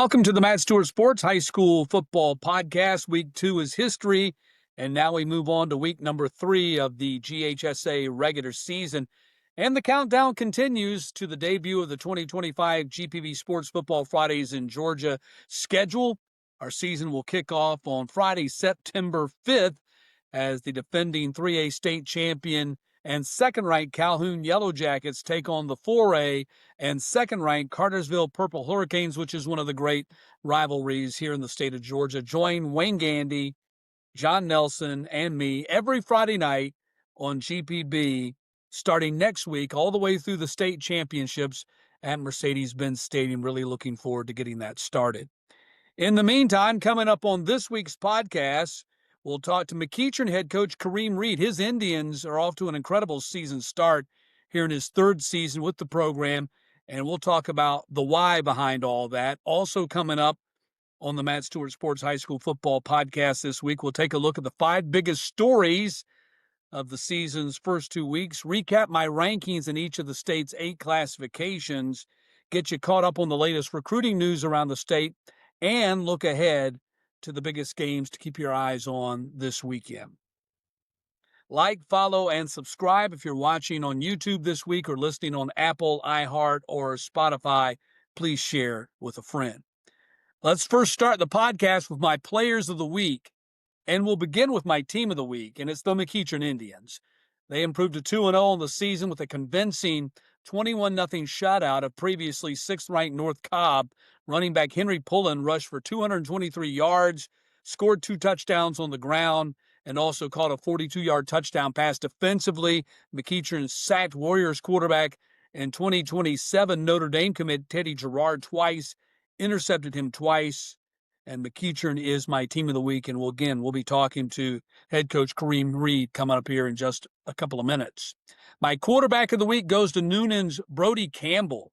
Welcome to the Matt Stewart Sports High School Football Podcast. Week 2 is history, and now we move on to week number 3 of the GHSA regular season. And the countdown continues to the debut of the 2025 GPB Sports Football Fridays in Georgia schedule. Our season will kick off on Friday, September 5th, as the defending 3A state champion and second-ranked Calhoun Yellow Jackets take on the 4A and second-ranked Cartersville Purple Hurricanes, which is one of the great rivalries here in the state of Georgia. Join Wayne Gandy, John Nelson, and me every Friday night on GPB starting next week all the way through the state championships at Mercedes-Benz Stadium. Really looking forward to getting that started. In the meantime, coming up on this week's podcast, we'll talk to McEachern head coach Kareem Reid. His Indians are off to an incredible season start here in his third season with the program, and we'll talk about the why behind all that. Also coming up on the Matt Stewart Sports High School Football Podcast this week, we'll take a look at the 5 biggest stories of the season's first 2 weeks, recap my rankings in each of the state's 8 classifications, get you caught up on the latest recruiting news around the state, and look ahead to the biggest games to keep your eyes on this weekend. Like, follow, and subscribe if you're watching on YouTube this week or listening on Apple, iHeart, or Spotify. Please share with a friend. Let's first start the podcast with my players of the week, and we'll begin with my team of the week, and it's the McEachern Indians. They improved to 2-0 in the season with a convincing 21-0 shutout of previously 6th-ranked North Cobb. Running back Henry Pullen rushed for 223 yards, scored 2 touchdowns on the ground, and also caught a 42-yard touchdown pass. Defensively, McEachern sacked Warriors quarterback and 2027 Notre Dame commit Teddy Gerard twice, intercepted him twice, and McEachern is my team of the week. And we'll be talking to head coach Kareem Reid coming up here in just a couple of minutes. My quarterback of the week goes to Noonan's Brody Campbell.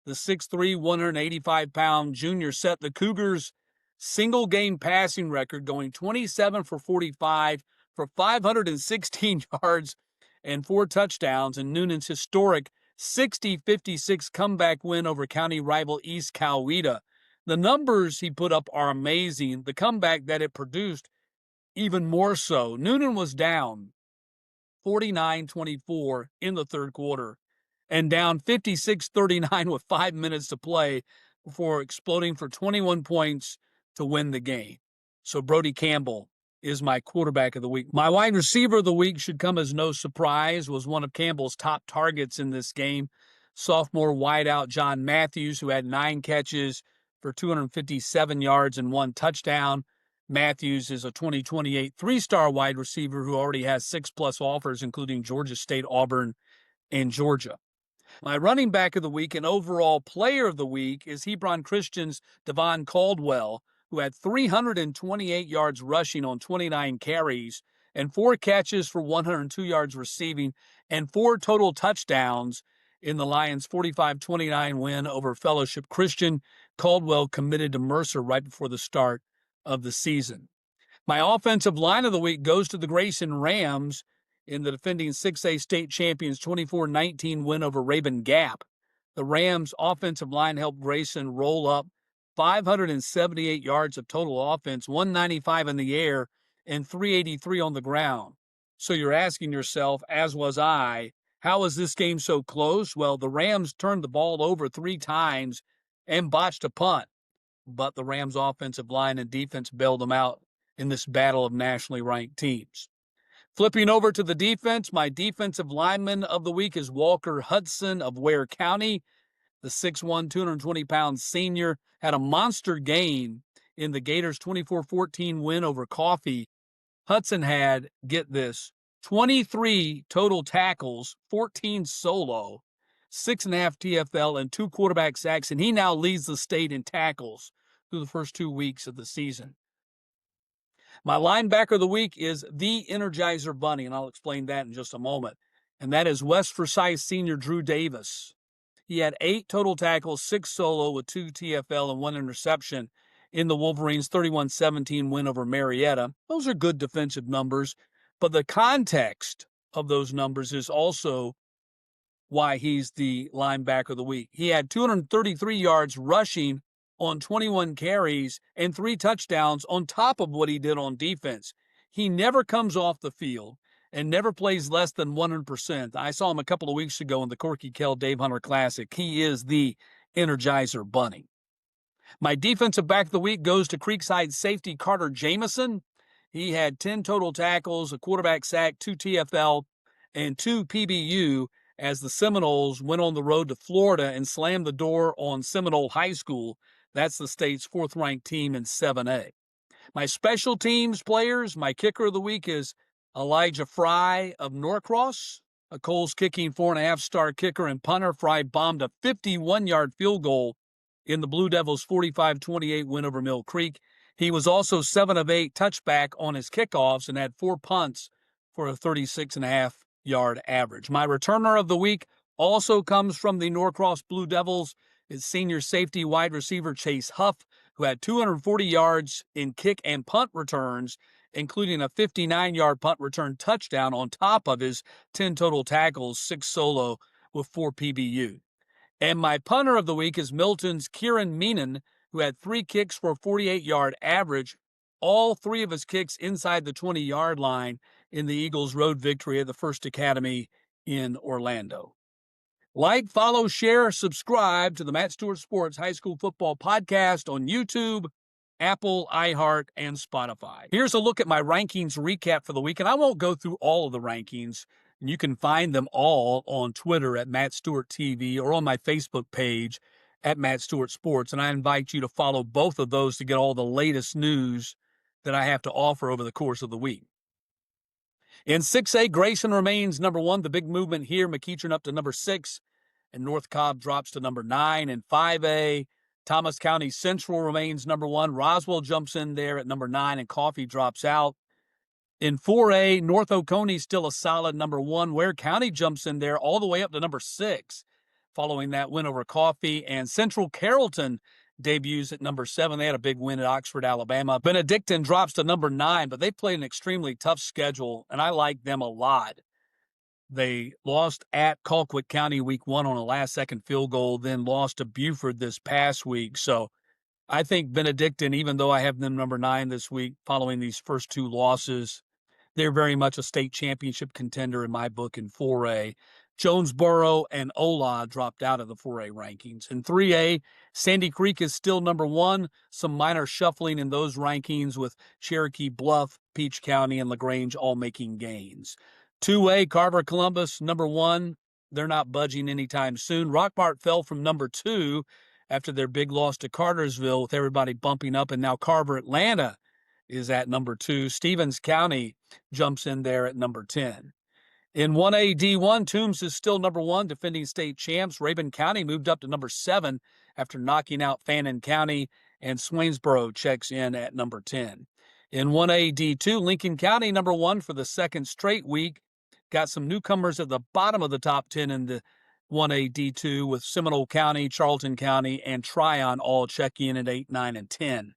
The 6'3", 185-pound junior set the Cougars' single-game passing record, going 27 for 45 for 516 yards and 4 touchdowns in Noonan's historic 60-56 comeback win over county rival East Coweta. The numbers he put up are amazing. The comeback that it produced, even more so. Noonan was down 49-24 in the third quarter and down 56-39 with 5 minutes to play before exploding for 21 points to win the game. So Brody Campbell is my quarterback of the week. My wide receiver of the week should come as no surprise, was one of Campbell's top targets in this game. Sophomore wideout John Matthews, who had 9 catches for 257 yards and 1 touchdown. Matthews is a 2028 3-star wide receiver who already has 6+ offers, including Georgia State, Auburn, and Georgia. My running back of the week and overall player of the week is Hebron Christian's Devon Caldwell, who had 328 yards rushing on 29 carries and 4 catches for 102 yards receiving and 4 total touchdowns in the Lions' 45-29 win over Fellowship Christian. Caldwell committed to Mercer right before the start of the season. My offensive line of the week goes to the Grayson Rams in the defending 6A state champions 24-19 win over Rabun Gap. The Rams' offensive line helped Grayson roll up 578 yards of total offense, 195 in the air, and 383 on the ground. So you're asking yourself, as was I, how is this game so close? Well, the Rams turned the ball over 3 times and botched a punt, but the Rams' offensive line and defense bailed them out in this battle of nationally ranked teams. Flipping over to the defense, my defensive lineman of the week is Walker Hudson of Ware County. The 6'1", 220-pound senior had a monster game in the Gators' 24-14 win over Coffee. Hudson had, get this, 23 total tackles, 14 solo, 6.5 TFL, and 2 quarterback sacks, and he now leads the state in tackles through the first 2 weeks of the season. My linebacker of the week is the Energizer Bunny, and I'll explain that in just a moment, and that is West Forsyth senior Drew Davis. He had 8 total tackles, 6 solo with 2 TFL and 1 interception in the Wolverines' 31-17 win over Marietta. Those are good defensive numbers, but the context of those numbers is also why he's the linebacker of the week. He had 233 yards rushing on 21 carries and 3 touchdowns on top of what he did on defense. He never comes off the field and never plays less than 100%. I saw him a couple of weeks ago in the Corky Kell Dave Hunter Classic. He is the Energizer Bunny. My defensive back of the week goes to Creekside safety Carter Jamison. He had 10 total tackles, a quarterback sack, 2 TFL, and 2 PBU as the Seminoles went on the road to Florida and slammed the door on Seminole High School. That's the state's 4th-ranked team in 7A. My special teams players, my kicker of the week is Elijah Fry of Norcross, a Coles kicking 4.5-star kicker and punter. Fry bombed a 51-yard field goal in the Blue Devils' 45-28 win over Mill Creek. He was also 7 of 8 touchback on his kickoffs and had 4 punts for a 36.5-yard average. My returner of the week also comes from the Norcross Blue Devils. It's senior safety wide receiver Chase Huff, who had 240 yards in kick and punt returns, including a 59-yard punt return touchdown on top of his 10 total tackles, 6 solo with 4 PBU. And my punter of the week is Milton's Kieran Meenan, who had 3 kicks for a 48-yard average, all 3 of his kicks inside the 20-yard line in the Eagles' road victory at the First Academy in Orlando. Like, follow, share, subscribe to the Matt Stewart Sports High School Football Podcast on YouTube, Apple, iHeart, and Spotify. Here's a look at my rankings recap for the week, and I won't go through all of the rankings. And you can find them all on Twitter at Matt Stewart TV or on my Facebook page at Matt Stewart Sports. And I invite you to follow both of those to get all the latest news that I have to offer over the course of the week. In 6A, Grayson remains number 1. The big movement here, McEachern up to number 6, and North Cobb drops to number 9. In 5A, Thomas County Central remains number 1. Roswell jumps in there at number 9, and Coffee drops out. In 4A, North Oconee still a solid number 1. Ware County jumps in there all the way up to number 6, following that win over Coffee. And Central Carrollton debuts at number 7. They had a big win at Oxford, Alabama. Benedictine drops to number 9, but they played an extremely tough schedule, and I like them a lot. They lost at Colquitt County week 1 on a last-second field goal, then lost to Buford this past week. So I think Benedictine, even though I have them number 9 this week, following these first 2 losses, they're very much a state championship contender in my book in 4A. Jonesboro and Ola dropped out of the 4A rankings. In 3A, Sandy Creek is still number 1. Some minor shuffling in those rankings with Cherokee Bluff, Peach County, and LaGrange all making gains. 2A, Carver Columbus, number 1. They're not budging anytime soon. Rockmart fell from number 2 after their big loss to Cartersville, with everybody bumping up, and now Carver Atlanta is at number 2. Stevens County jumps in there at number 10. In 1A D1, Toombs is still number 1, defending state champs. Rabun County moved up to number 7 after knocking out Fannin County, and Swainsboro checks in at number 10. In 1A D2, Lincoln County number 1 for the second straight week. Got some newcomers at the bottom of the top 10 in the 1A D2 with Seminole County, Charlton County, and Tryon all check in at 8, 9, and 10.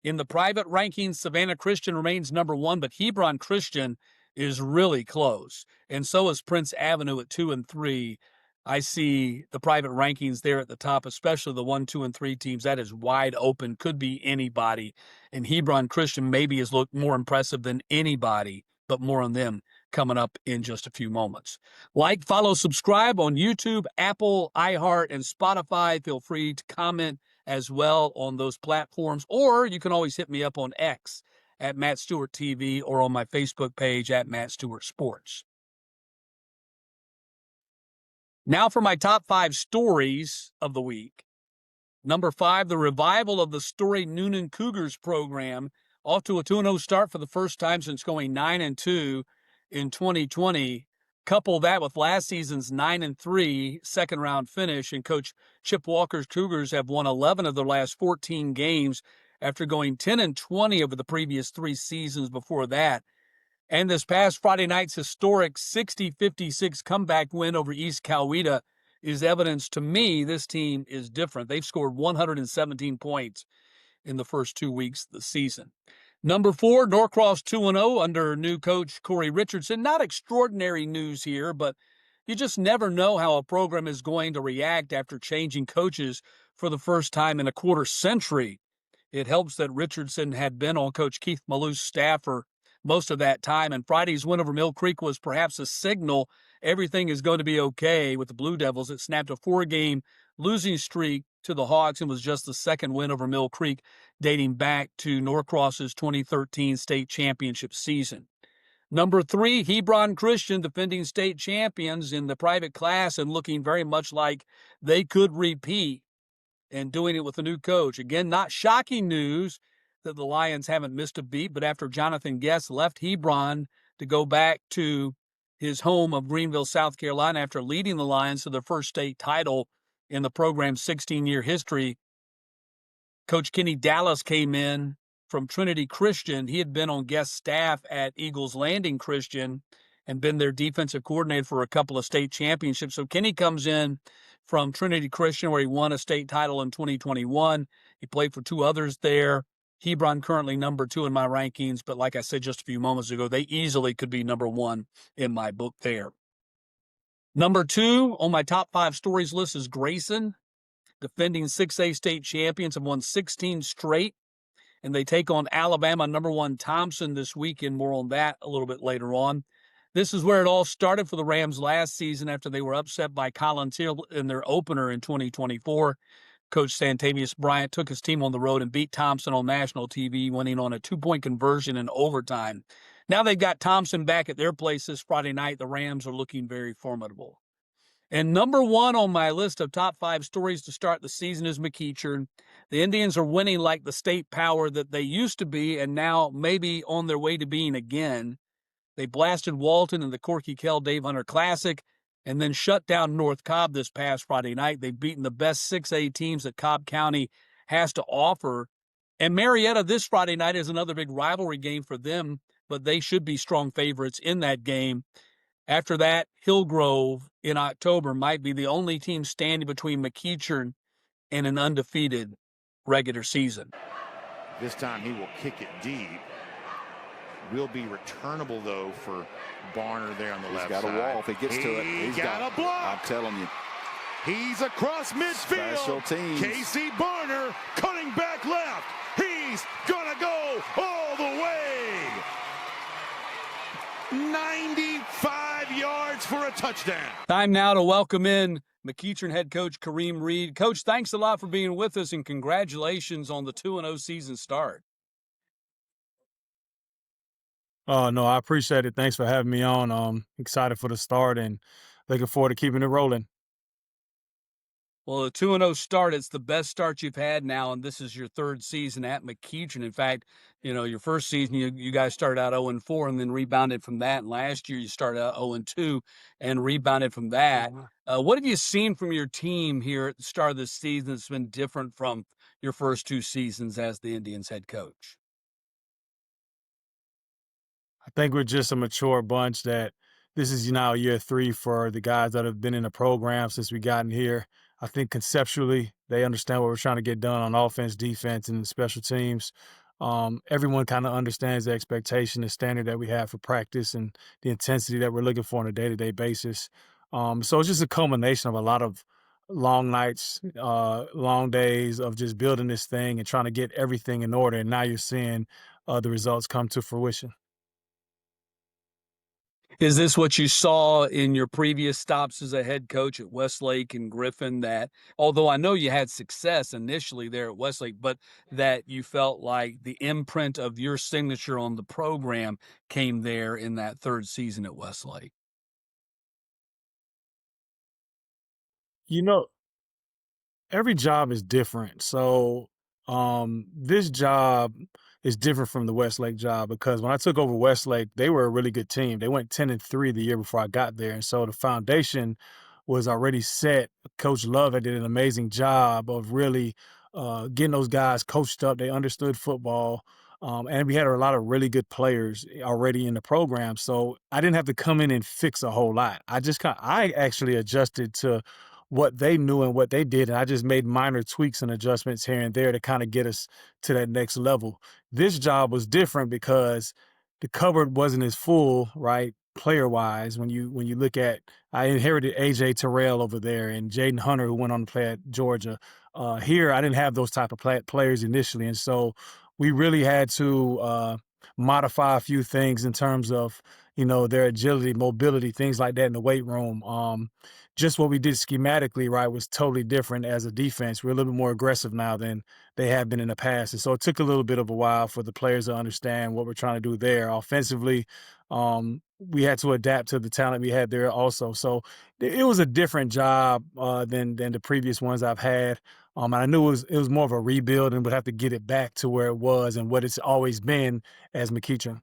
In the private rankings, Savannah Christian remains number 1, but Hebron Christian is really close, and so is Prince Avenue at 2 and 3. I see the private rankings there at the top, especially the 1, 2, and 3 teams. That is wide open, could be anybody, and Hebron Christian maybe has looked more impressive than anybody, but more on them coming up in just a few moments. Like, follow, subscribe on YouTube, Apple, iHeart, and Spotify. Feel free to comment as well on those platforms, or you can always hit me up on X at Matt Stewart TV or on my Facebook page at Matt Stewart Sports. Now for my top 5 stories of the week. Number 5, the revival of the Story Noonan Cougars program, off to a 2-0 start for the first time since going 9-2 in 2020. Couple that with last season's 9-3 second-round finish, and Coach Chip Walker's Cougars have won 11 of their last 14 games after going 10-20 over the previous 3 seasons before that. And this past Friday night's historic 60-56 comeback win over East Coweta is evidence to me this team is different. They've scored 117 points in the first 2 weeks of the season. Number 4, Norcross 2-0 under new coach Corey Richardson. Not extraordinary news here, but you just never know how a program is going to react after changing coaches for the first time in a quarter century. It helps that Richardson had been on Coach Keith Malou's staff for most of that time, and Friday's win over Mill Creek was perhaps a signal everything is going to be okay with the Blue Devils. It snapped a 4-game losing streak to the Hawks and was just the second win over Mill Creek dating back to Norcross's 2013 state championship season. Number 3, Hebron Christian, defending state champions in the private class and looking very much like they could repeat, and doing it with a new coach. Again, not shocking news that the Lions haven't missed a beat, but after Jonathan Guest left Hebron to go back to his home of Greenville, South Carolina, after leading the Lions to their first state title in the program's 16-year history, Coach Kenny Dallas came in from Trinity Christian. He had been on guest staff at Eagles Landing Christian and been their defensive coordinator for a couple of state championships. So Kenny comes in from Trinity Christian, where he won a state title in 2021. He played for 2 others there. Hebron currently number 2 in my rankings, but like I said just a few moments ago, they easily could be number 1 in my book there. Number 2 on my top 5 stories list is Grayson. Defending 6A state champions have won 16 straight, and they take on Alabama number 1 Thompson this weekend. More on that a little bit later on. This is where it all started for the Rams last season after they were upset by Collins Hill in their opener in 2024. Coach Santavius Bryant took his team on the road and beat Thompson on national TV, winning on a 2-point conversion in overtime. Now they've got Thompson back at their place this Friday night. The Rams are looking very formidable. And number 1 on my list of top 5 stories to start the season is McEachern. The Indians are winning like the state power that they used to be and now maybe on their way to being again. They blasted Walton in the Corky Kell Dave Hunter Classic and then shut down North Cobb this past Friday night. They've beaten the best 6A teams that Cobb County has to offer. And Marietta this Friday night is another big rivalry game for them, but they should be strong favorites in that game. After that, Hillgrove in October might be the only team standing between McEachern and an undefeated regular season. This time he will kick it deep. Will be returnable, though, for Barner there on the left side. He's got a wall if he gets to it. He's got a block. I'm telling you. He's across midfield. Special teams. Casey Barner cutting back left. He's going to go all the way. 95 yards for a touchdown. Time now to welcome in McEachern head coach Kareem Reid. Coach, thanks a lot for being with us, and congratulations on the 2-0 season start. Oh, no, I appreciate it. Thanks for having me on. Excited for the start and looking forward to keeping it rolling. Well, a 2-0 start, it's the best start you've had now, and this is your 3rd season at McEachern. In fact, your first season, you guys started out 0-4 and then rebounded from that. And last year, you started out 0-2 and rebounded from that. What have you seen from your team here at the start of this season that's been different from your first 2 seasons as the Indians head coach? I think we're just a mature bunch that this is now year 3 for the guys that have been in the program since we gotten here. I think conceptually they understand what we're trying to get done on offense, defense, and special teams. Everyone kind of understands the expectation, the standard that we have for practice and the intensity that we're looking for on a day-to-day basis. So it's just a culmination of a lot of long nights, long days of just building this thing and trying to get everything in order. And now you're seeing the results come to fruition. Is this what you saw in your previous stops as a head coach at Westlake and Griffin, that although I know you had success initially there at Westlake, but that you felt like the imprint of your signature on the program came there in that 3rd season at Westlake? Every job is different. So this job is different from the Westlake job because when I took over Westlake, they were a really good team. They went 10-3 the year before I got there. And so the foundation was already set. Coach Love did an amazing job of really getting those guys coached up. They understood football. And we had a lot of really good players already in the program. So I didn't have to come in and fix a whole lot. I actually adjusted to what they knew and what they did. And I just made minor tweaks and adjustments here and there to kind of get us to that next level. This job was different because the cupboard wasn't as full, right? Player wise, when you look at, I inherited AJ Terrell over there and Jaden Hunter, who went on to play at Georgia. Here, I didn't have those type of players initially, and so we really had to modify a few things in terms of their agility, mobility, things like that in the weight room. Just what we did schematically, right, was totally different as a defense. We're a little bit more aggressive now than they have been in the past, and so it took a little bit of a while for the players to understand what we're trying to do there. Offensively, we had to adapt to the talent we had there also. So it was a different job than the previous ones I've had. And I knew it was more of a rebuild and would have to get it back to where it was and what it's always been as McEachern.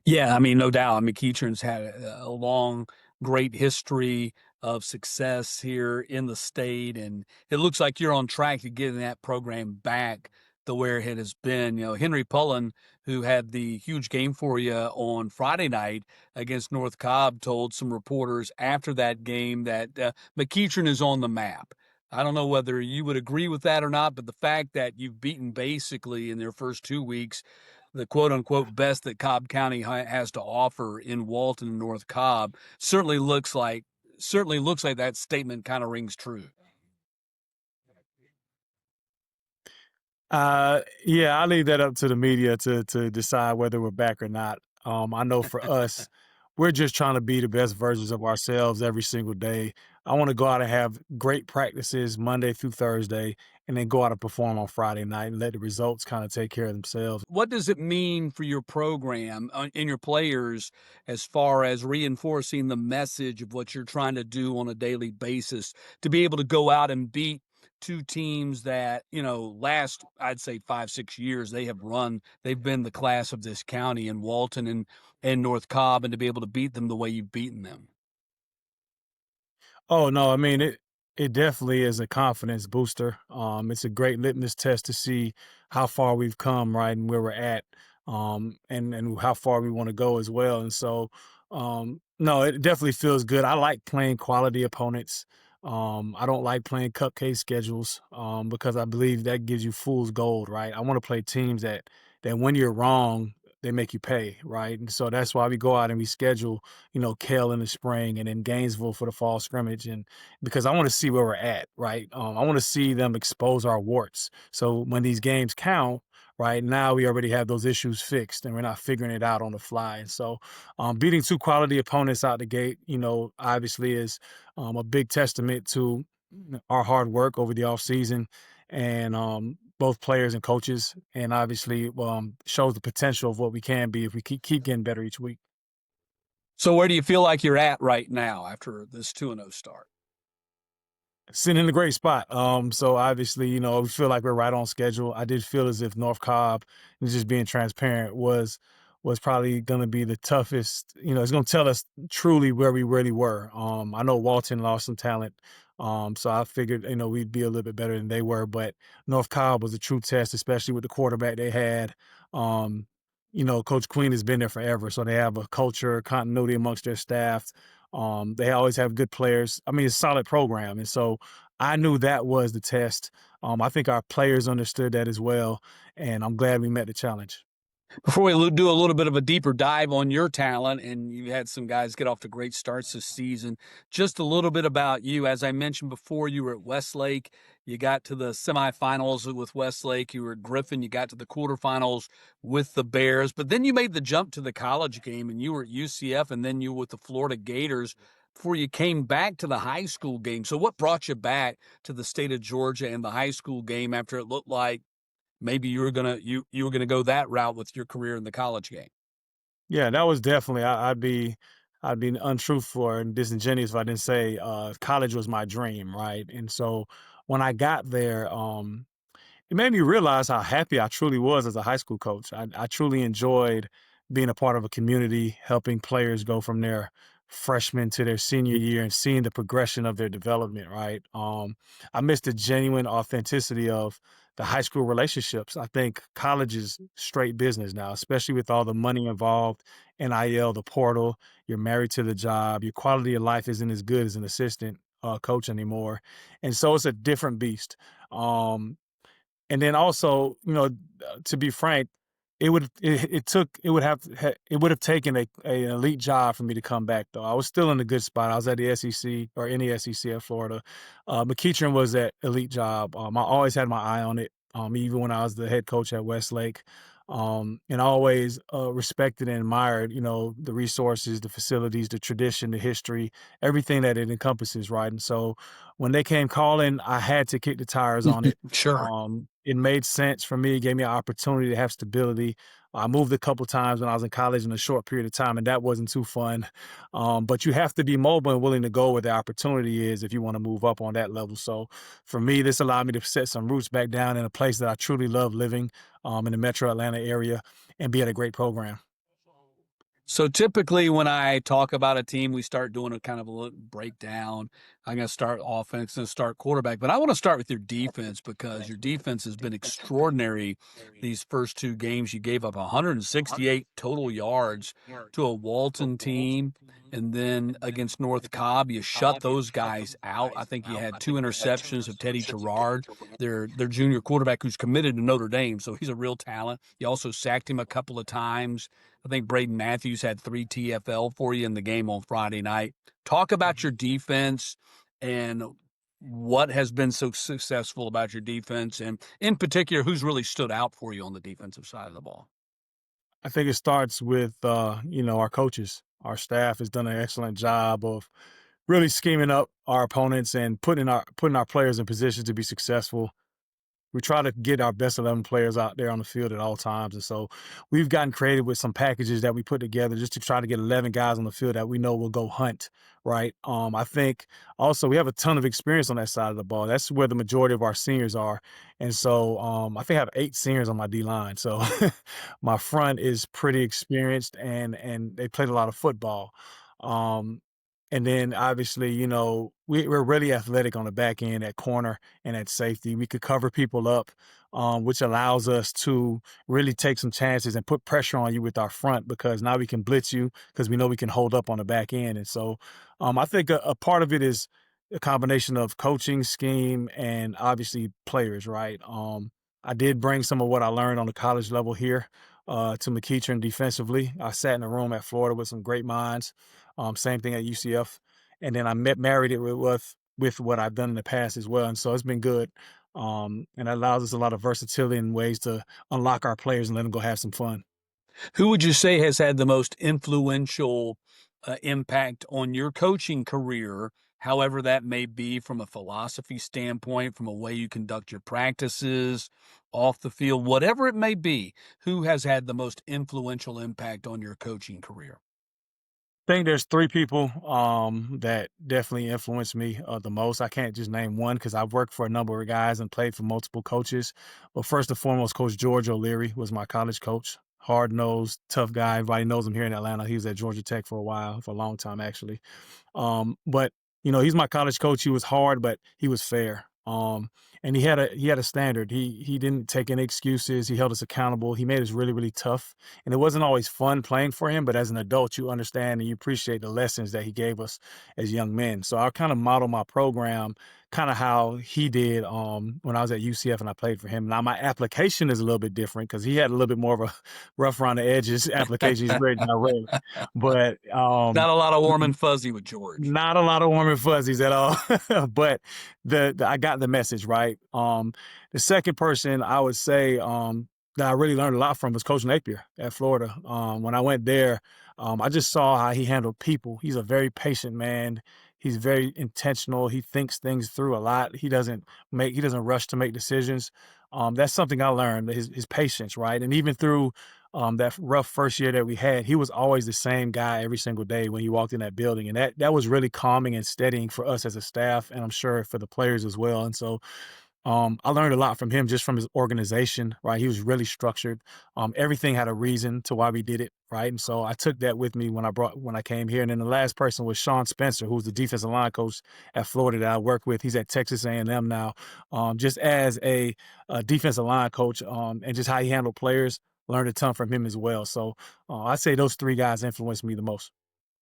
Yeah, I mean, no doubt. McEachern's had a long, great history of success here in the state, and it looks like you're on track to getting that program back to where it has been. Henry Pullen, who had the huge game for you on Friday night against North Cobb, told some reporters after that game that McEachern is on the map. I don't know whether you would agree with that or not, but the fact that you've beaten basically in their first 2 weeks the quote unquote best that Cobb County has to offer in Walton and North Cobb certainly looks like that statement kind of rings true. Yeah, I leave that up to the media to decide whether we're back or not. I know for us, we're just trying to be the best versions of ourselves every single day. I want to go out and have great practices Monday through Thursday, and then go out and perform on Friday night and let the results kind of take care of themselves. What does it mean for your program and your players as far as reinforcing the message of what you're trying to do on a daily basis to be able to go out and beat two teams that, last, I'd say 5, 6 years, they've been the class of this county in Walton and North Cobb, and to be able to beat them the way you've beaten them? Oh, no, I mean, it definitely is a confidence booster. It's a great litmus test to see how far we've come, right, and where we're at, and how far we want to go as well. And so, no, it definitely feels good. I like playing quality opponents. I don't like playing cupcake schedules, because I believe that gives you fool's gold, right? I want to play teams that when you're wrong, they make you pay, right? And so that's why we go out and we schedule Kell in the spring and then Gainesville for the fall scrimmage. And because I want to see where we're at, right? I want to see them expose our warts. So when these games count, right now we already have those issues fixed and we're not figuring it out on the fly. And so beating two quality opponents out the gate, obviously is a big testament to our hard work over the offseason and both players and coaches, and obviously shows the potential of what we can be if we keep getting better each week. So where do you feel like you're at right now after this 2-0 start? Sitting in a great spot. So obviously, we feel like we're right on schedule. I did feel as if North Cobb, and just being transparent, was probably going to be the toughest. It's going to tell us truly where we really were. I know Walton lost some talent, so I figured we'd be a little bit better than they were. But North Cobb was a true test, especially with the quarterback they had. Coach Queen has been there forever, so they have a culture, continuity amongst their staff. They always have good players. I mean, it's a solid program. And so I knew that was the test. I think our players understood that as well. And I'm glad we met the challenge. Before we do a little bit of a deeper dive on your talent, and you had some guys get off to great starts this season, just a little bit about you. As I mentioned before, you were at Westlake. You got to the semifinals with Westlake. You were at Griffin. You got to the quarterfinals with the Bears. But then you made the jump to the college game, and you were at UCF, and then you were with the Florida Gators before you came back to the high school game. So what brought you back to the state of Georgia and the high school game after it looked like maybe you were gonna go that route with your career in the college game? Yeah, that was definitely, I'd be untruthful and disingenuous if I didn't say college was my dream, right? And so when I got there, it made me realize how happy I truly was as a high school coach. I truly enjoyed being a part of a community, helping players go from their freshman to their senior year and seeing the progression of their development, right? I miss the genuine authenticity of the high school relationships. I think college is straight business now, especially with all the money involved, NIL, the portal, you're married to the job, your quality of life isn't as good as an assistant coach anymore. And so it's a different beast. And then also, to be frank, it would have taken an elite job for me to come back though. I was still in a good spot. I was at the SEC or in the SEC at Florida. McEachern was that elite job. I always had my eye on it. Even when I was the head coach at Westlake. And I always respected and admired, the resources, the facilities, the tradition, the history, everything that it encompasses, right? And so when they came calling, I had to kick the tires on it. Sure. It made sense for me. It gave me an opportunity to have stability. I moved a couple times when I was in college in a short period of time, and that wasn't too fun. But you have to be mobile and willing to go where the opportunity is if you want to move up on that level. So for me, this allowed me to set some roots back down in a place that I truly love living, in the metro Atlanta area, and be at a great program. So typically when I talk about a team, we start doing a kind of a little breakdown. I'm going to start offense and start quarterback, but I want to start with your defense because your defense has been extraordinary these first two games. You gave up 168 total yards to a Walton team. And then against North Cobb, you shut those guys out. I think you had 2 interceptions of Teddy Gerard, their junior quarterback who's committed to Notre Dame. So he's a real talent. You also sacked him a couple of times. I think Braden Matthews had 3 TFL for you in the game on Friday night. Talk about your defense and what has been so successful about your defense, and in particular, who's really stood out for you on the defensive side of the ball. I think it starts with, our coaches. Our staff has done an excellent job of really scheming up our opponents and putting our players in positions to be successful. We try to get our best 11 players out there on the field at all times. And so we've gotten creative with some packages that we put together just to try to get 11 guys on the field that we know will go hunt, right? I think also we have a ton of experience on that side of the ball. That's where the majority of our seniors are. And so I think I have 8 seniors on my D-line. So my front is pretty experienced and they played a lot of football. Um, and then obviously, we're really athletic on the back end at corner and at safety. We could cover people up, which allows us to really take some chances and put pressure on you with our front because now we can blitz you because we know we can hold up on the back end. And so I think a part of it is a combination of coaching, scheme, and obviously players, right? I did bring some of what I learned on the college level here to McEachern defensively. I sat in a room at Florida with some great minds. Same thing at UCF. And then I married it with what I've done in the past as well. And so it's been good. And that allows us a lot of versatility and ways to unlock our players and let them go have some fun. Who would you say has had the most influential impact on your coaching career, however that may be from a philosophy standpoint, from a way you conduct your practices, off the field, whatever it may be? Who has had the most influential impact on your coaching career? I think there's 3 people that definitely influenced me the most. I can't just name one because I've worked for a number of guys and played for multiple coaches. But first and foremost, Coach George O'Leary was my college coach. Hard-nosed, tough guy. Everybody knows him here in Atlanta. He was at Georgia Tech for a long time, actually. But he's my college coach. He was hard, but he was fair. And he had a standard. He didn't take any excuses. He held us accountable. He made us really, really tough. And it wasn't always fun playing for him, but as an adult, you understand and you appreciate the lessons that he gave us as young men. So I kind of model my program kind of how he did when I was at UCF and I played for him. Now my application is a little bit different because he had a little bit more of a rough around the edges application. He's very direct, but Not a lot of warm and fuzzy with George. not a lot of warm and fuzzies at all. But I got the message right. The second person I would say that I really learned a lot from was Coach Napier at Florida. When I went there, I just saw how he handled people. He's a very patient man. He's very intentional. He thinks things through a lot. He doesn't rush to make decisions. That's something I learned, his patience, right? And even through that rough first year that we had, he was always the same guy every single day when he walked in that building. And that was really calming and steadying for us as a staff, and I'm sure for the players as well. And so I learned a lot from him just from his organization, right? He was really structured. Everything had a reason to why we did it, right? And so I took that with me when I came here. And then the last person was Sean Spencer, who's the defensive line coach at Florida that I work with. He's at Texas A&M now, just as a defensive line coach, and just how he handled players. Learned a ton from him as well. So I'd say those 3 guys influenced me the most.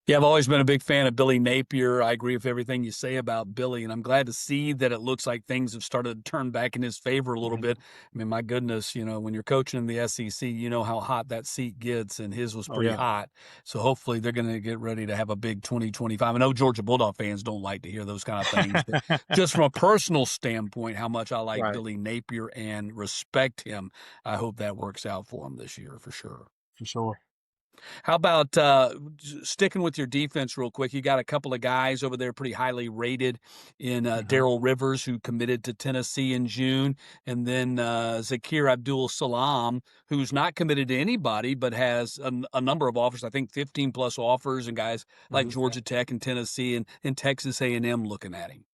Yeah, I've always been a big fan of Billy Napier. I agree with everything you say about Billy, and I'm glad to see that it looks like things have started to turn back in his favor a little Mhm. bit. I mean, my goodness, when you're coaching in the SEC, you know how hot that seat gets, and his was Oh pretty yeah, hot. So hopefully they're going to get ready to have a big 2025. I know Georgia Bulldog fans don't like to hear those kind of things, but just from a personal standpoint, how much I like right, Billy Napier and respect him, I hope that works out for him this year for sure. for sure. How about sticking with your defense real quick? You got a couple of guys over there pretty highly rated in Mhm. Daryl Rivers, who committed to Tennessee in June, and then Zakir Abdul Salam, who's not committed to anybody but has a number of offers. I think 15 plus offers, and guys like Mhm. Georgia Tech and Tennessee and Texas A&M looking at him.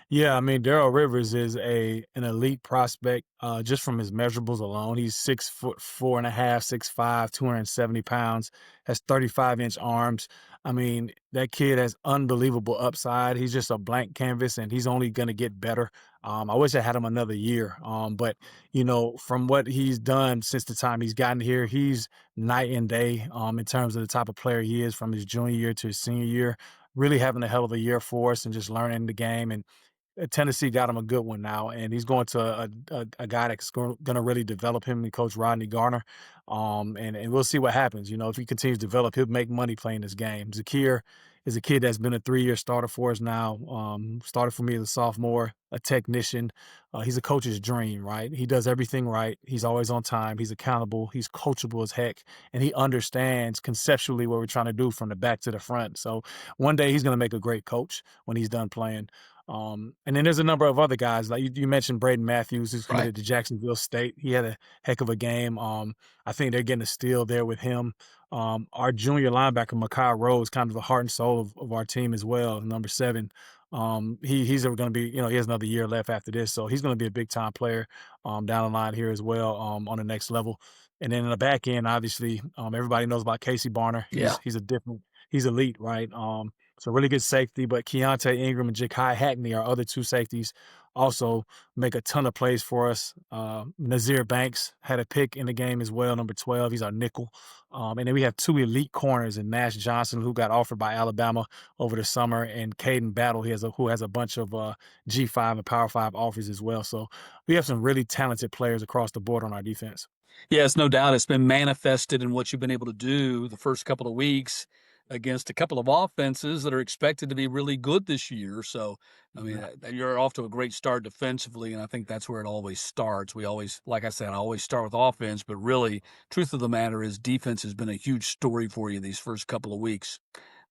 Yeah, I mean, Darrell Rivers is an elite prospect just from his measurables alone. He's 6 foot 4.5, 6'5", 270 pounds, has 35-inch arms. I mean, that kid has unbelievable upside. He's just a blank canvas, and he's only going to get better. I wish I had him another year. But from what he's done since the time he's gotten here, he's night and day in terms of the type of player he is from his junior year to his senior year. Really having a hell of a year for us and just learning the game. And Tennessee got him a good one now, and he's going to a guy that's going to really develop him and Coach Rodney Garner. And we'll see what happens. If he continues to develop, he'll make money playing this game. Zakir is a kid that's been a 3-year starter for us now. Started for me as a sophomore, a technician. He's a coach's dream, right? He does everything right. He's always on time. He's accountable. He's coachable as heck, and he understands conceptually what we're trying to do from the back to the front. So one day he's going to make a great coach when he's done playing. And then there's a number of other guys like you mentioned Braden Matthews, who's Right. committed to Jacksonville State. He had a heck of a game. I think they're getting a steal there with him. Our junior linebacker Makai Rose, kind of the heart and soul of our team as well, number 7. He's going to be, he has another year left after this, so he's going to be a big time player down the line here as well on the next level. And then in the back end, obviously, everybody knows about Casey Barner. Yeah. He's elite, right? So really good safety, but Keontae Ingram and Ja'Kai Hackney, our other two safeties, also make a ton of plays for us. Nazir Banks had a pick in the game as well, number 12. He's our nickel. And then we have two elite corners in Nash Johnson, who got offered by Alabama over the summer, and Caden Battle, who has a bunch of G5 and Power 5 offers as well. So we have some really talented players across the board on our defense. Yes, no doubt. It's been manifested in what you've been able to do the first couple of weeks against a couple of offenses that are expected to be really good this year. So, I mean, Yeah. you're off to a great start defensively, and I think that's where it always starts. We always, like I said, I always start with offense, but really, truth of the matter is defense has been a huge story for you these first couple of weeks.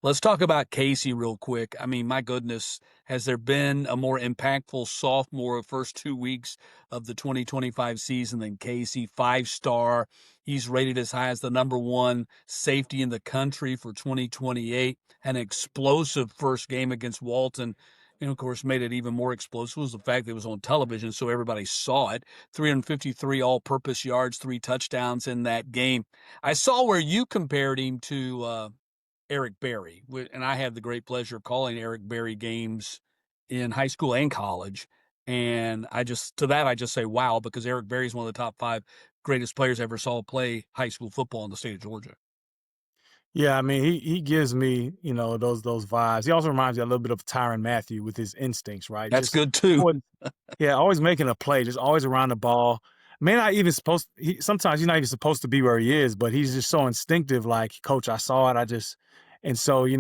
Let's talk about Casey real quick. I mean, my goodness, has there been a more impactful sophomore first 2 weeks of the 2025 season than Casey? 5-star. He's rated as high as the number one safety in the country for 2028. An explosive first game against Walton. And of course, made it even more explosive was the fact that it was on television, so everybody saw it. 353 all purpose yards, 3 touchdowns in that game. I saw where you compared him to Eric Berry, and I had the great pleasure of calling Eric Berry games in high school and college. And I just say wow, because Eric Berry is one of the top 5 greatest players I ever saw play high school football in the state of Georgia. Yeah, I mean, he gives me, those vibes. He also reminds me a little bit of Tyrann Mathieu with his instincts, right? That's Just good too. always, yeah, always making a play, just always around the ball. May not even sometimes he's not even supposed to be where he is, but he's just so instinctive, like, coach, I saw it. And so, you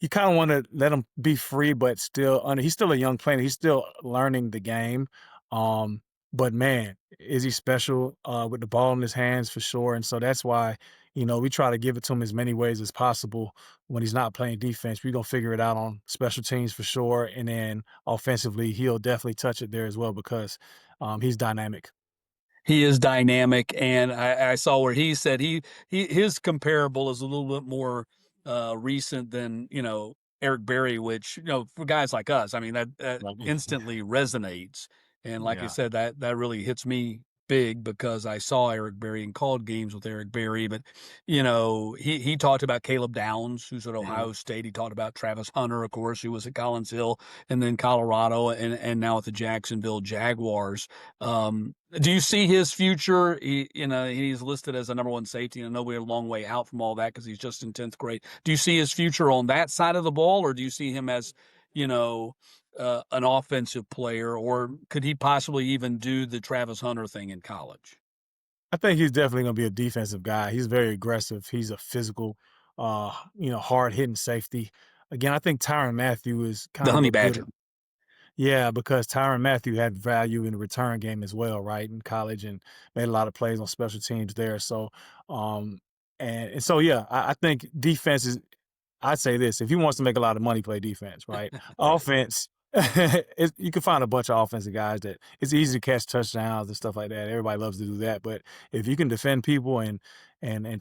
kind of want to let him be free, but he's still a young player. He's still learning the game. Um, but man, is he special with the ball in his hands for sure. And so that's why, we try to give it to him as many ways as possible when he's not playing defense. We're going to figure it out on special teams for sure. And then offensively, he'll definitely touch it there as well because he's dynamic. He is dynamic, and I saw where he said his comparable is a little bit more recent than Eric Berry, which for guys like us, I mean that Like, instantly resonates, and like I yeah. said, that really hits me big because I saw Eric Berry and called games with Eric Berry. But, you know, he talked about Caleb Downs, who's at Mhm. Ohio State. He talked about Travis Hunter, of course, who was at Collins Hill and then Colorado and now at the Jacksonville Jaguars. Do you see his future? He's listed as a number one safety, and I know we're a long way out from all that because he's just in 10th grade. Do you see his future on that side of the ball, or do you see him as, you know, an offensive player, or could he possibly even do the Travis Hunter thing in college? I think he's definitely going to be a defensive guy. He's very aggressive. He's a physical, hard hitting safety. Again, I think Tyrann Mathieu is The kind of Honey a good. Badger. Yeah, because Tyrann Mathieu had value in the return game as well, right, in college, and made a lot of plays on special teams there. So, um, and so yeah, I think defense is. I'd say this: if he wants to make a lot of money, play defense, right? Right. Offense, you can find a bunch of offensive guys that it's easy to catch touchdowns and stuff like that. Everybody loves to do that, but if you can defend people and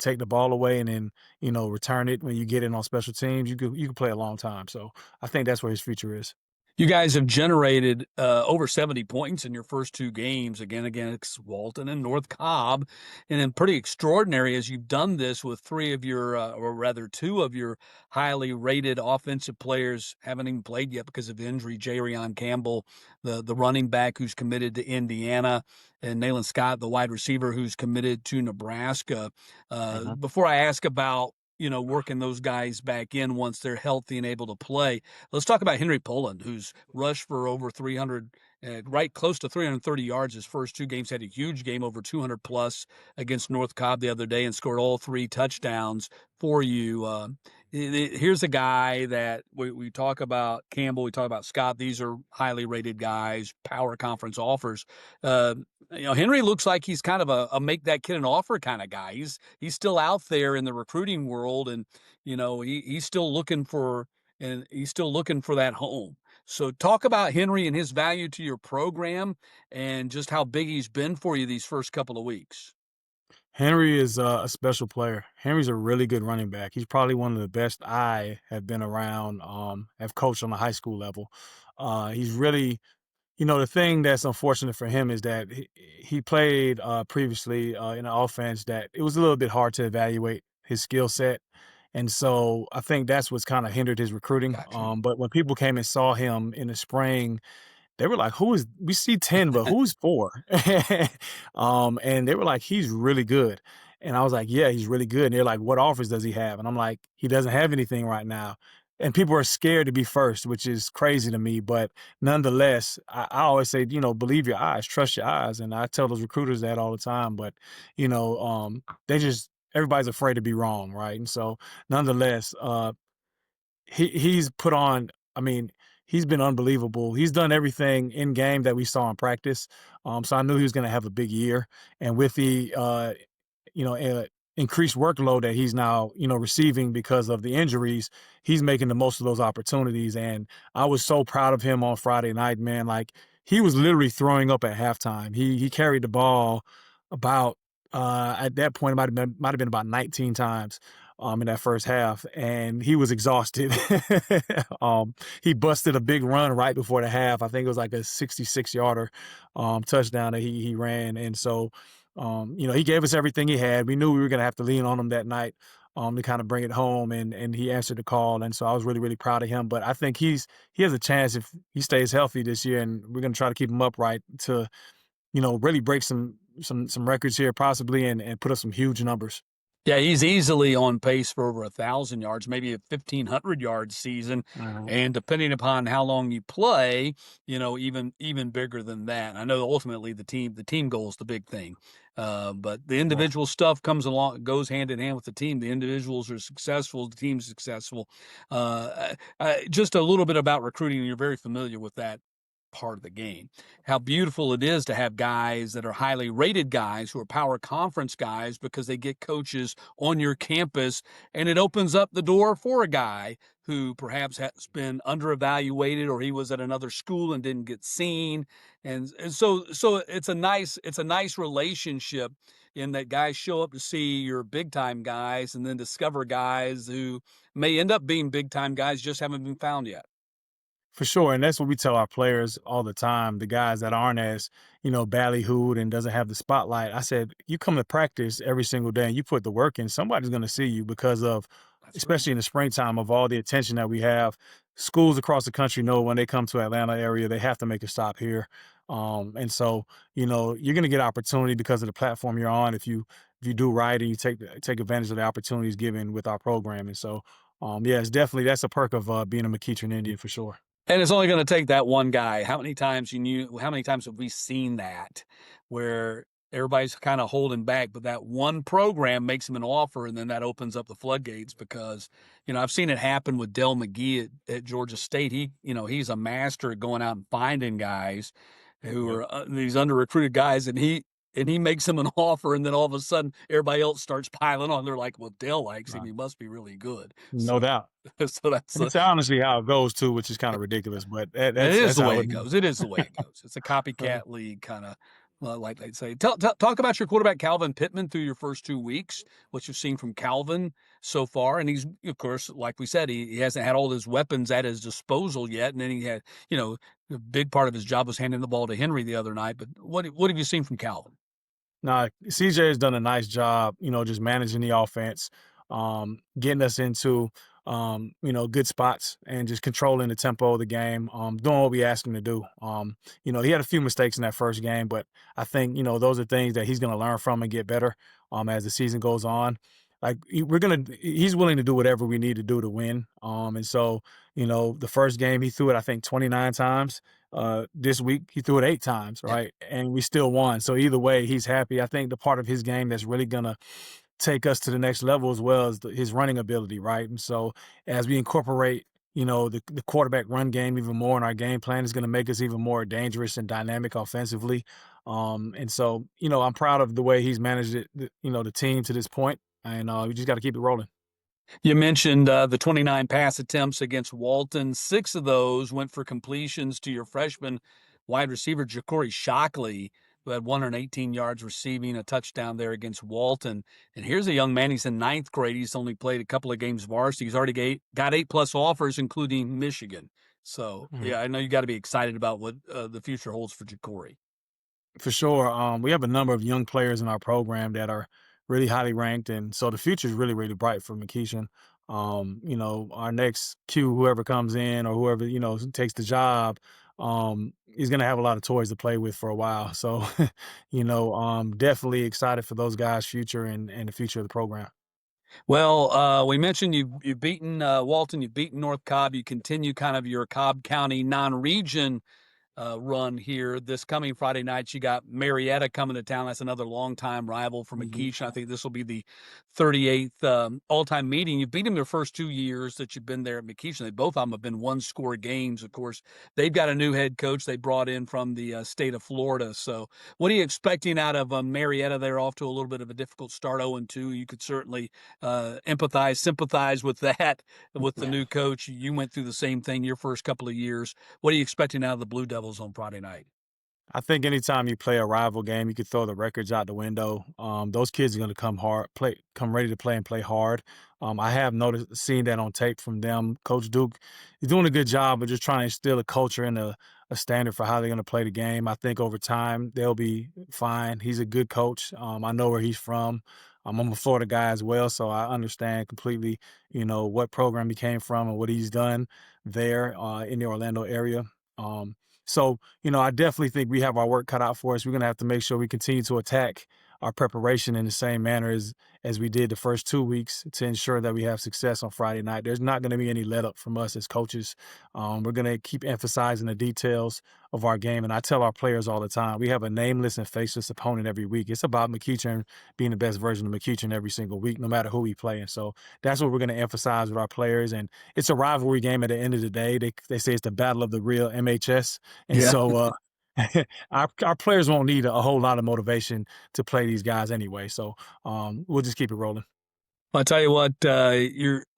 take the ball away and then return it when you get it on special teams, you could play a long time. So I think that's where his future is. You guys have generated over 70 points in your first two games, again against Walton and North Cobb. And then pretty extraordinary as you've done this with three of your, or rather two of your highly rated offensive players haven't even played yet because of injury. Jarion Campbell, the running back who's committed to Indiana, and Nayland Scott, the wide receiver who's committed to Nebraska. Mhm. Before I ask about, working those guys back in once they're healthy and able to play, let's talk about Henry Poland, who's rushed for over 300, right close to 330 yards his first two games. Had a huge game, over 200 plus against North Cobb the other day, and scored all three touchdowns for you. Here's a guy that we talk about Campbell, we talk about Scott. These are highly rated guys, power conference offers. Uh, Henry looks like he's kind of a make that kid an offer kind of guy. He's still out there in the recruiting world, and he's still looking for that home. So talk about Henry and his value to your program and just how big he's been for you these first couple of weeks. Henry is a special player. Henry's a really good running back. He's probably one of the best I have been around, have coached on the high school level. He's really, the thing that's unfortunate for him is that he played previously in an offense that it was a little bit hard to evaluate his skill set. And so I think that's what's kind of hindered his recruiting. Gotcha. But when people came and saw him in the spring, they were like, "Who is we see 10, but who's 4?" And they were like, "He's really good." And I was like, "Yeah, he's really good." And they're like, "What offers does he have?" And I'm like, "He doesn't have anything right now." And people are scared to be first, which is crazy to me. But nonetheless, I always say, believe your eyes, trust your eyes. And I tell those recruiters that all the time. But, they just everybody's afraid to be wrong, right? And so nonetheless, he's put on. I mean, he's been unbelievable. He's done everything in game that we saw in practice. So I knew he was going to have a big year. And with the you know, uh, increased workload that he's now receiving because of the injuries, he's making the most of those opportunities. And I was so proud of him on Friday night, man. Like he was literally throwing up at halftime. He carried the ball about at that point it might have been about 19 times in that first half, and he was exhausted. He busted a big run right before the half. I think it was like a 66-yarder touchdown that he ran, and so he gave us everything he had. We knew we were going to have to lean on him that night to kind of bring it home, and he answered the call, and so I was really really proud of him. But I think he has a chance if he stays healthy this year, and we're going to try to keep him upright to really break some records here possibly and put up some huge numbers. Yeah, he's easily on pace for over 1,000 yards, maybe a 1,500 yard season, Mhm. and depending upon how long you play, even bigger than that. I know ultimately the team goal is the big thing, but the Right. individual stuff goes hand in hand with the team. The individuals are successful, the team's successful. Just a little bit about recruiting. You're very familiar with that part of the game. How beautiful it is to have guys that are highly rated guys who are power conference guys because they get coaches on your campus, and it opens up the door for a guy who perhaps has been underevaluated or he was at another school and didn't get seen. And so it's a nice relationship in that guys show up to see your big time guys and then discover guys who may end up being big time guys just haven't been found yet. For sure, and that's what we tell our players all the time, the guys that aren't as, ballyhooed and doesn't have the spotlight. I said, "You come to practice every single day and you put the work in, somebody's gonna see you because of, That's right. especially in the springtime, of all the attention that we have. Schools across the country know when they come to Atlanta area, they have to make a stop here. And so, you're gonna get opportunity because of the platform you're on if you do right and you take advantage of the opportunities given with our program. And so, yeah, it's definitely that's a perk of being a McEachern Indian for sure. And it's only going to take that one guy. How many times have we seen that where everybody's kind of holding back, but that one program makes him an offer and then that opens up the floodgates because, I've seen it happen with Dell McGee at Georgia State. He's a master at going out and finding guys who Yep. are these under recruited guys and he makes him an offer and then all of a sudden everybody else starts piling on. They're like, well, Dell likes him. Nah, He must be really good. no So, doubt. so that's And it's honestly how it goes too, which is kind of ridiculous, but it is that's the how way it it is. goes. It is the way it goes. It's a copycat league, kind of like they say. Talk about your quarterback, Calvin Pittman, through your first 2 weeks, what you've seen from Calvin so far. And he's, of course, like we said, he hasn't had all his weapons at his disposal yet. And then he had, a big part of his job was handing the ball to Henry the other night. But what have you seen from Calvin? Nah, CJ has done a nice job, just managing the offense, getting us into, good spots and just controlling the tempo of the game, doing what we asked him to do. He had a few mistakes in that first game, but I think, those are things that he's going to learn from and get better, as the season goes on. Like he's willing to do whatever we need to do to win. And so, the first game he threw it, I think 29 times. This week he threw it 8 times, Yeah. right? And we still won. So either way, he's happy. I think the part of his game that's really gonna take us to the next level as well as his running ability, right? And so as we incorporate, the quarterback run game even more in our game plan is going to make us even more dangerous and dynamic offensively. And so, I'm proud of the way he's managed it, the team to this point, and we just got to keep it rolling. You mentioned the 29 pass attempts against Walton. 6 of those went for completions to your freshman wide receiver, Ja'Cory Shockley, who had 118 yards receiving, a touchdown there against Walton. And here's a young man. He's in ninth grade. He's only played a couple of games varsity. He's already got 8+ offers, including Michigan. So, Mhm. yeah, I know you got to be excited about what the future holds for Ja'Cory. For sure. We have a number of young players in our program that are really highly ranked, and so the future is really, really bright for McEachern. Our next Q, whoever comes in or whoever takes the job, is going to have a lot of toys to play with for a while. So, definitely excited for those guys' future and the future of the program. Well, we mentioned you've beaten Walton, you've beaten North Cobb. You continue kind of your Cobb County non-region run here. This coming Friday night, you got Marietta coming to town. That's another longtime rival for Mhm. McEachern. I think this will be the 38th all-time meeting. You beat them their first 2 years that you've been there at McEachern. They both of them have been one-score games. Of course, they've got a new head coach they brought in from the state of Florida. So, what are you expecting out of Marietta? They're off to a little bit of a difficult start, 0-2. You could certainly sympathize with that with the new coach. You went through the same thing your first couple of years. What are you expecting out of the Blue Devils on Friday night? I think anytime you play a rival game, you could throw the records out the window. Those kids are going to come ready to play and play hard. I have seen that on tape from them. Coach Duke is doing a good job of just trying to instill a culture and a standard for how they're going to play the game. I think over time they'll be fine. He's a good coach. I know where he's from. I'm a Florida guy as well, so I understand completely, what program he came from and what he's done there in the Orlando area. So, I definitely think we have our work cut out for us. We're going to have to make sure we continue to attack our preparation in the same manner as we did the first 2 weeks to ensure that we have success on Friday night. There's not going to be any let up from us as coaches. We're going to keep emphasizing the details of our game. And I tell our players all the time, we have a nameless and faceless opponent every week. It's about McEachern being the best version of McEachern every single week, no matter who we play. And so that's what we're going to emphasize with our players. And it's a rivalry game at the end of the day. They say it's the battle of the real MHS. And Yeah. so our players won't need a whole lot of motivation to play these guys anyway. So we'll just keep it rolling. I tell you what,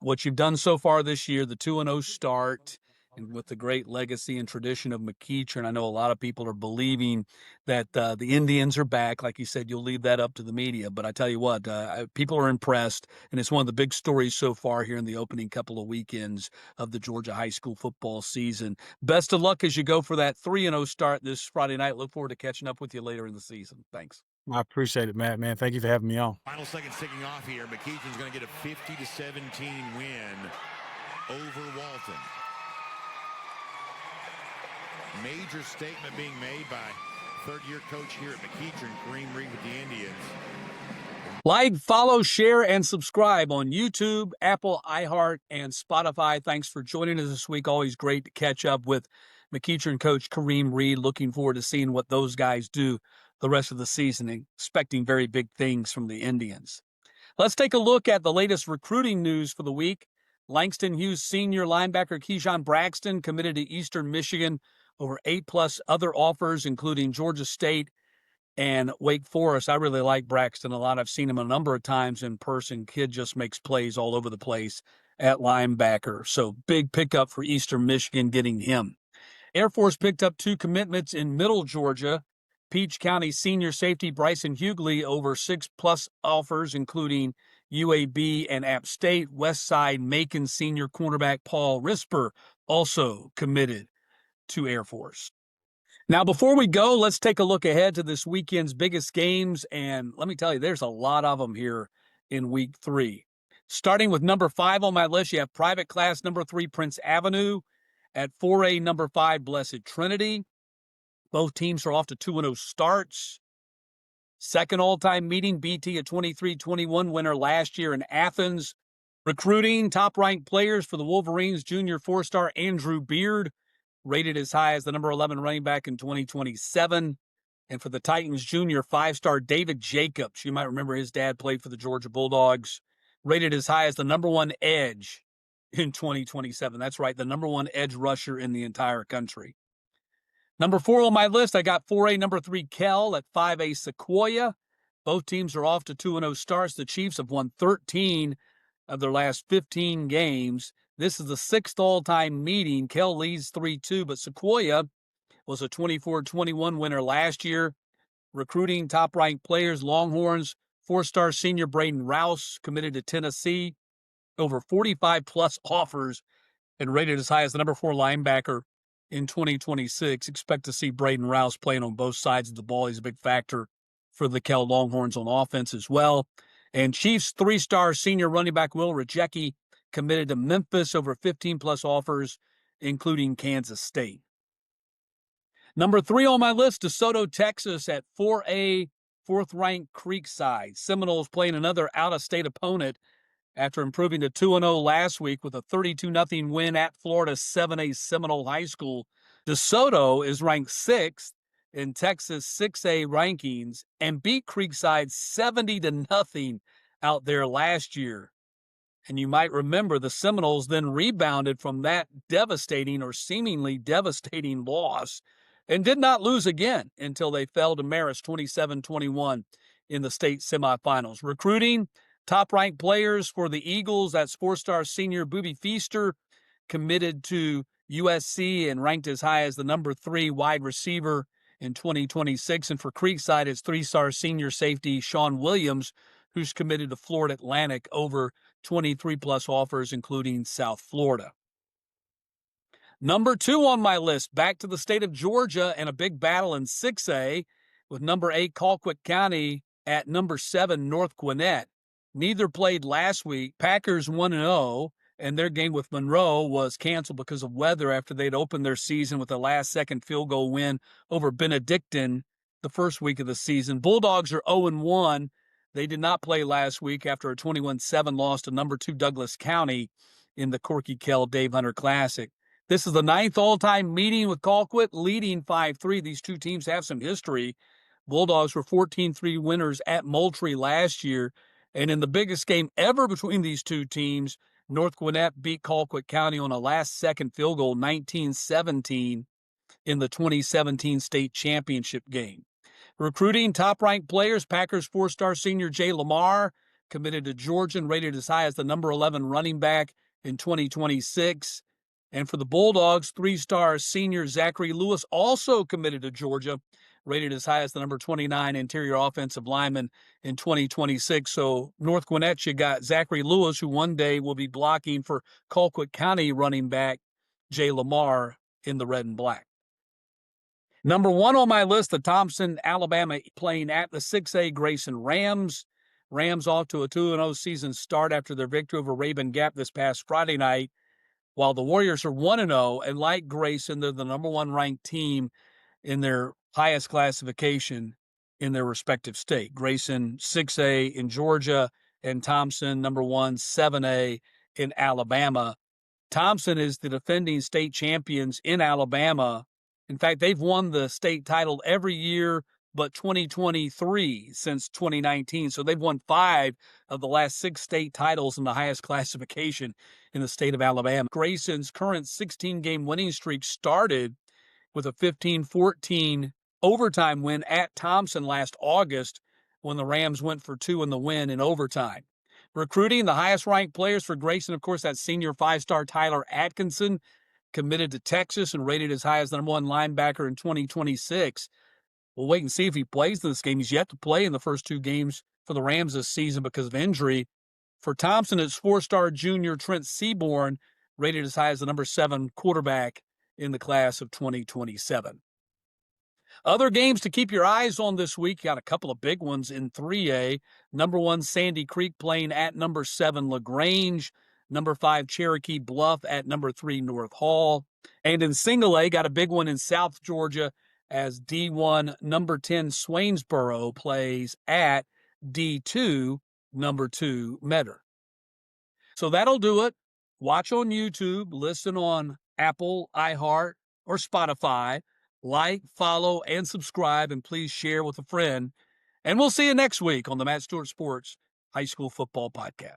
what you've done so far this year, the 2-0 start, And with the great legacy and tradition of McEachern, I know a lot of people are believing that the Indians are back. Like you said, you'll leave that up to the media. But I tell you what, people are impressed, and it's one of the big stories so far here in the opening couple of weekends of the Georgia high school football season. Best of luck as you go for that 3-0 start this Friday night. Look forward to catching up with you later in the season. Thanks. I appreciate it, Matt. Man, thank you for having me on. Final seconds ticking off here. McEachern's going to get a 50-17 win over Walton. Major statement being made by third-year coach here at McEachern, Kareem Reid with the Indians. Like, follow, share, and subscribe on YouTube, Apple, iHeart, and Spotify. Thanks for joining us this week. Always great to catch up with McEachern coach Kareem Reid. Looking forward to seeing what those guys do the rest of the season, expecting very big things from the Indians. Let's take a look at the latest recruiting news for the week. Langston Hughes senior linebacker Keyshawn Braxton committed to Eastern Michigan over 8+ other offers, including Georgia State and Wake Forest. I really like Braxton a lot. I've seen him a number of times in person. Kid just makes plays all over the place at linebacker. So big pickup for Eastern Michigan getting him. Air Force picked up 2 commitments in Middle Georgia. Peach County senior safety Bryson Hughley over 6+ offers, including UAB and App State. Westside Macon senior cornerback Paul Risper also committed to Air Force. Now, before we go, let's take a look ahead to this weekend's biggest games. And let me tell you, there's a lot of them here in week 3. Starting with number 5 on my list, you have private class number 3, Prince Avenue. At 4A, number 5, Blessed Trinity. Both teams are off to 2-0 starts. Second all-time meeting, BT, a 23-21 winner last year in Athens. Recruiting, top-ranked players for the Wolverines, junior 4-star Andrew Beard, rated as high as the number 11 running back in 2027. And for the Titans, junior 5-star David Jacobs. You might remember his dad played for the Georgia Bulldogs, rated as high as the number 1 edge in 2027. That's right, the number 1 edge rusher in the entire country. Number 4 on my list, I got 4A, number 3, Kell. At 5A, Sequoia. Both teams are off to 2-0 starts. The Chiefs have won 13 of their last 15 games. This is the 6th all-time meeting. Kell leads 3-2, but Sequoia was a 24-21 winner last year. Recruiting top-ranked players, Longhorns, 4-star senior Braden Rouse committed to Tennessee. Over 45+ offers and rated as high as the number 4 linebacker in 2026. Expect to see Braden Rouse playing on both sides of the ball. He's a big factor for the Kell Longhorns on offense as well. And Chiefs 3-star senior running back Will Rajecki committed to Memphis, over 15+ offers, including Kansas State. Number 3 on my list, DeSoto, Texas at 4A, 4th-ranked Creekside. Seminoles playing another out-of-state opponent after improving to 2-0 last week with a 32-0 win at Florida's 7A Seminole High School. DeSoto is ranked 6th in Texas 6A rankings and beat Creekside 70-0 out there last year. And you might remember the Seminoles then rebounded from that devastating or seemingly devastating loss and did not lose again until they fell to Marist 27-21 in the state semifinals. Recruiting, top-ranked players for the Eagles, that's 4-star senior Booby Feaster, committed to USC and ranked as high as the number 3 wide receiver in 2026. And for Creekside, it's 3-star senior safety Sean Williams, who's committed to Florida Atlantic, over 23+ offers, including South Florida. Number 2 on my list, back to the state of Georgia and a big battle in 6A with number 8 Colquitt County at number 7 North Gwinnett. Neither played last week. Packers 1-0, and their game with Monroe was canceled because of weather after they'd opened their season with a last-second field goal win over Benedictine the first week of the season. Bulldogs are 0-1. They did not play last week after a 21-7 loss to number 2 Douglas County in the Corky Kell Dave Hunter Classic. This is the 9th all-time meeting with Colquitt, leading 5-3. These two teams have some history. Bulldogs were 14-3 winners at Moultrie last year. And in the biggest game ever between these two teams, North Gwinnett beat Colquitt County on a last-second field goal, 19-17, in the 2017 state championship game. Recruiting top-ranked players, Packers 4-star senior Jay Lamar, committed to Georgia and rated as high as the number 11 running back in 2026. And for the Bulldogs, 3-star senior Zachary Lewis also committed to Georgia, rated as high as the number 29 interior offensive lineman in 2026. So North Gwinnett, you got Zachary Lewis, who one day will be blocking for Colquitt County running back Jay Lamar in the red and black. Number 1 on my list, the Thompson, Alabama, playing at the 6A Grayson Rams. Rams off to a 2-0 season start after their victory over Raven Gap this past Friday night, while the Warriors are 1-0, and like Grayson, they're the number 1 ranked team in their highest classification in their respective state. Grayson 6A in Georgia, and Thompson number 1 7A in Alabama. Thompson is the defending state champions in Alabama. In fact, they've won the state title every year but 2023 since 2019. So they've won 5 of the last 6 state titles in the highest classification in the state of Alabama. Grayson's current 16-game winning streak started with a 15-14 overtime win at Thompson last August when the Rams went for 2 in the win in overtime. Recruiting, the highest-ranked players for Grayson, of course, that senior 5-star Tyler Atkinson, committed to Texas and rated as high as the number 1 linebacker in 2026. We'll wait and see if he plays in this game. He's yet to play in the first 2 games for the Rams this season because of injury. For Thompson, it's 4-star junior Trent Seaborn, rated as high as the number 7 quarterback in the class of 2027. Other games to keep your eyes on this week, got a couple of big ones in 3A. Number 1, Sandy Creek playing at number 7, LaGrange. Number 5, Cherokee Bluff at number 3, North Hall. And in single A, got a big one in South Georgia as D1 number 10, Swainsboro plays at D2 number 2, Metter. So that'll do it. Watch on YouTube, listen on Apple, iHeart, or Spotify. Like, follow, and subscribe, and please share with a friend. And we'll see you next week on the Matt Stewart Sports High School Football Podcast.